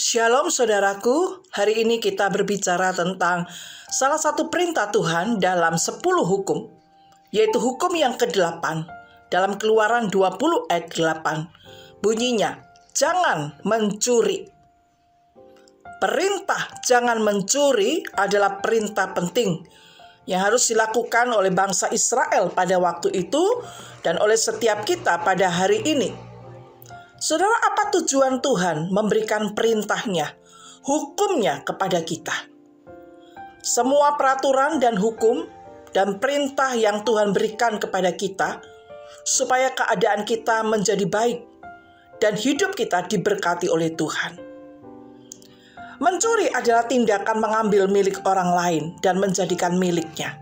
Shalom saudaraku, hari ini kita berbicara tentang salah satu perintah Tuhan dalam 10 hukum, yaitu hukum yang ke-8 dalam Keluaran 20 ayat 8. Bunyinya, jangan mencuri. Perintah jangan mencuri adalah perintah penting yang harus dilakukan oleh bangsa Israel pada waktu itu dan oleh setiap kita pada hari ini. Saudara, apa tujuan Tuhan memberikan perintahnya, hukumnya kepada kita? Semua peraturan dan hukum dan perintah yang Tuhan berikan kepada kita, supaya keadaan kita menjadi baik dan hidup kita diberkati oleh Tuhan. Mencuri adalah tindakan mengambil milik orang lain dan menjadikan miliknya.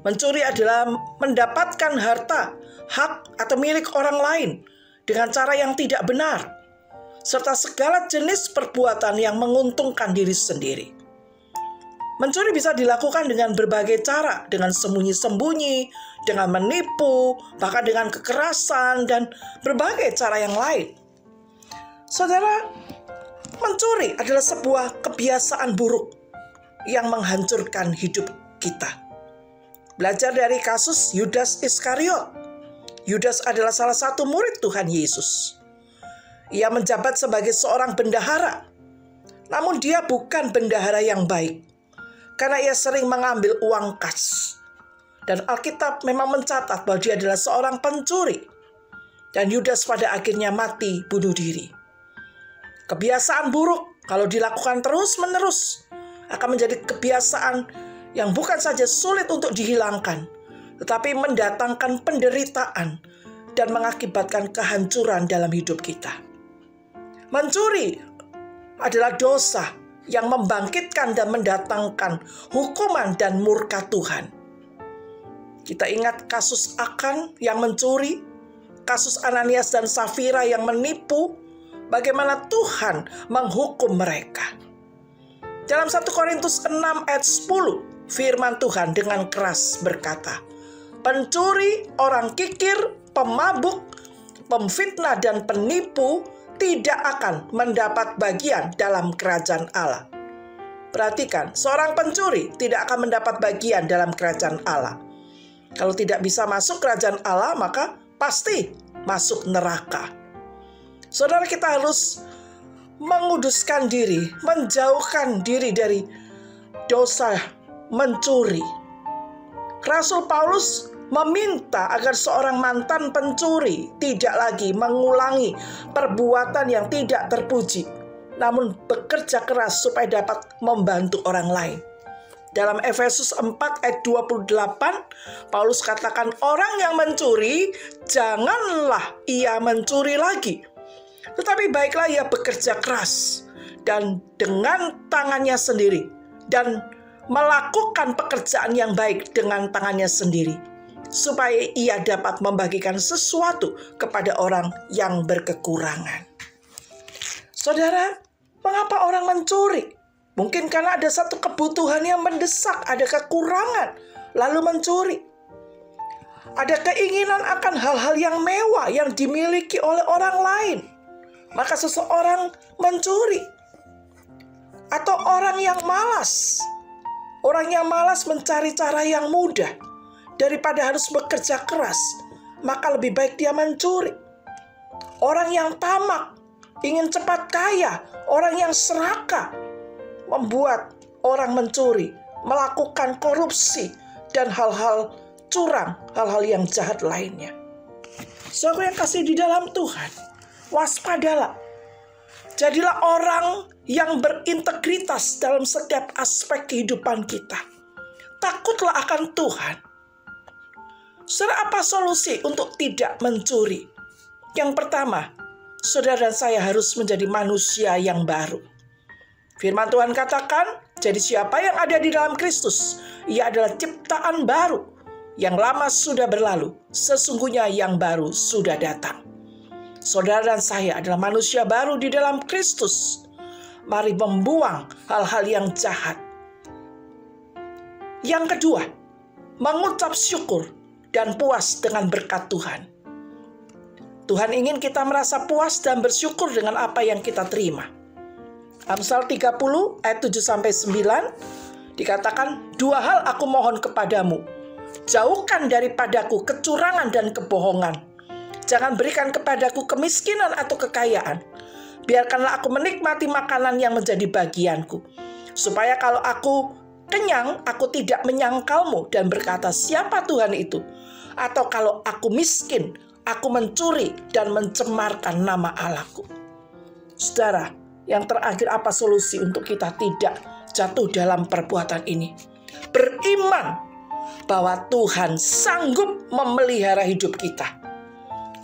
Mencuri adalah mendapatkan harta, hak atau milik orang lain dengan cara yang tidak benar, serta segala jenis perbuatan yang menguntungkan diri sendiri. Mencuri bisa dilakukan dengan berbagai cara, dengan sembunyi-sembunyi, dengan menipu, bahkan dengan kekerasan, dan berbagai cara yang lain. Saudara, mencuri adalah sebuah kebiasaan buruk yang menghancurkan hidup kita. Belajar dari kasus Yudas Iskariot. Yudas adalah salah satu murid Tuhan Yesus. Ia menjabat sebagai seorang bendahara. Namun dia bukan bendahara yang baik, karena ia sering mengambil uang kas. Dan Alkitab memang mencatat bahwa dia adalah seorang pencuri. Dan Yudas pada akhirnya mati bunuh diri. Kebiasaan buruk kalau dilakukan terus-menerus akan menjadi kebiasaan yang bukan saja sulit untuk dihilangkan, tetapi mendatangkan penderitaan dan mengakibatkan kehancuran dalam hidup kita. Mencuri adalah dosa yang membangkitkan dan mendatangkan hukuman dan murka Tuhan. Kita ingat kasus Akan yang mencuri, kasus Ananias dan Safira yang menipu, bagaimana Tuhan menghukum mereka. Dalam 1 Korintus 6 ayat 10, firman Tuhan dengan keras berkata, pencuri, orang kikir, pemabuk, pemfitnah, dan penipu tidak akan mendapat bagian dalam kerajaan Allah. Perhatikan, seorang pencuri tidak akan mendapat bagian dalam kerajaan Allah. Kalau tidak bisa masuk kerajaan Allah, maka pasti masuk neraka. Saudara, kita harus menguduskan diri, menjauhkan diri dari dosa mencuri. Rasul Paulus meminta agar seorang mantan pencuri tidak lagi mengulangi perbuatan yang tidak terpuji, namun bekerja keras supaya dapat membantu orang lain. Dalam Efesus 4 ayat 28, Paulus katakan, orang yang mencuri, janganlah ia mencuri lagi, tetapi baiklah ia bekerja keras dan dengan tangannya sendiri, dan melakukan pekerjaan yang baik dengan tangannya sendiri, supaya ia dapat membagikan sesuatu kepada orang yang berkekurangan. Saudara, mengapa orang mencuri? Mungkin karena ada satu kebutuhan yang mendesak, ada kekurangan, lalu mencuri. Ada keinginan akan hal-hal yang mewah yang dimiliki oleh orang lain, maka seseorang mencuri. Atau orang yang malas. Orang yang malas mencari cara yang mudah daripada harus bekerja keras, maka lebih baik dia mencuri. Orang yang tamak, ingin cepat kaya, orang yang serakah, membuat orang mencuri, melakukan korupsi, dan hal-hal curang, hal-hal yang jahat lainnya. Saudara yang kasih di dalam Tuhan, waspadalah. Jadilah orang yang berintegritas dalam setiap aspek kehidupan kita. Takutlah akan Tuhan. Saudara, apa solusi untuk tidak mencuri? Yang pertama, saudara dan saya harus menjadi manusia yang baru. Firman Tuhan katakan, jadi siapa yang ada di dalam Kristus, ia adalah ciptaan baru. Yang lama sudah berlalu, sesungguhnya yang baru sudah datang. Saudara dan saya adalah manusia baru di dalam Kristus. Mari membuang hal-hal yang jahat. Yang kedua, mengucap syukur dan puas dengan berkat Tuhan. Tuhan ingin kita merasa puas dan bersyukur dengan apa yang kita terima. Amsal 30 ayat 7-9 dikatakan, 2 hal aku mohon kepadamu, jauhkan daripadaku kecurangan dan kebohongan. Jangan berikan kepadaku kemiskinan atau kekayaan. Biarkanlah aku menikmati makanan yang menjadi bagianku, supaya kalau aku kenyang, aku tidak menyangkalmu dan berkata, siapa Tuhan itu? Atau kalau aku miskin, aku mencuri dan mencemarkan nama Allahku. Saudara, yang terakhir, apa solusi untuk kita tidak jatuh dalam perbuatan ini? Beriman bahwa Tuhan sanggup memelihara hidup kita.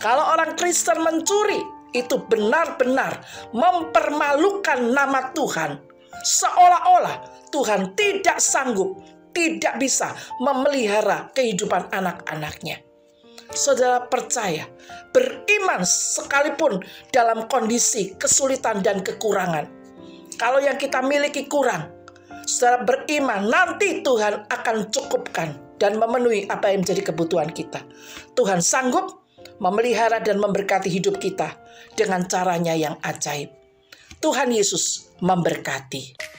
Kalau orang Kristen mencuri, itu benar-benar mempermalukan nama Tuhan. Seolah-olah Tuhan tidak sanggup, tidak bisa memelihara kehidupan anak-anaknya. Saudara percaya, beriman sekalipun dalam kondisi kesulitan dan kekurangan. Kalau yang kita miliki kurang, saudara beriman, nanti Tuhan akan cukupkan dan memenuhi apa yang menjadi kebutuhan kita. Tuhan sanggup memelihara dan memberkati hidup kita dengan caranya yang ajaib. Tuhan Yesus memberkati.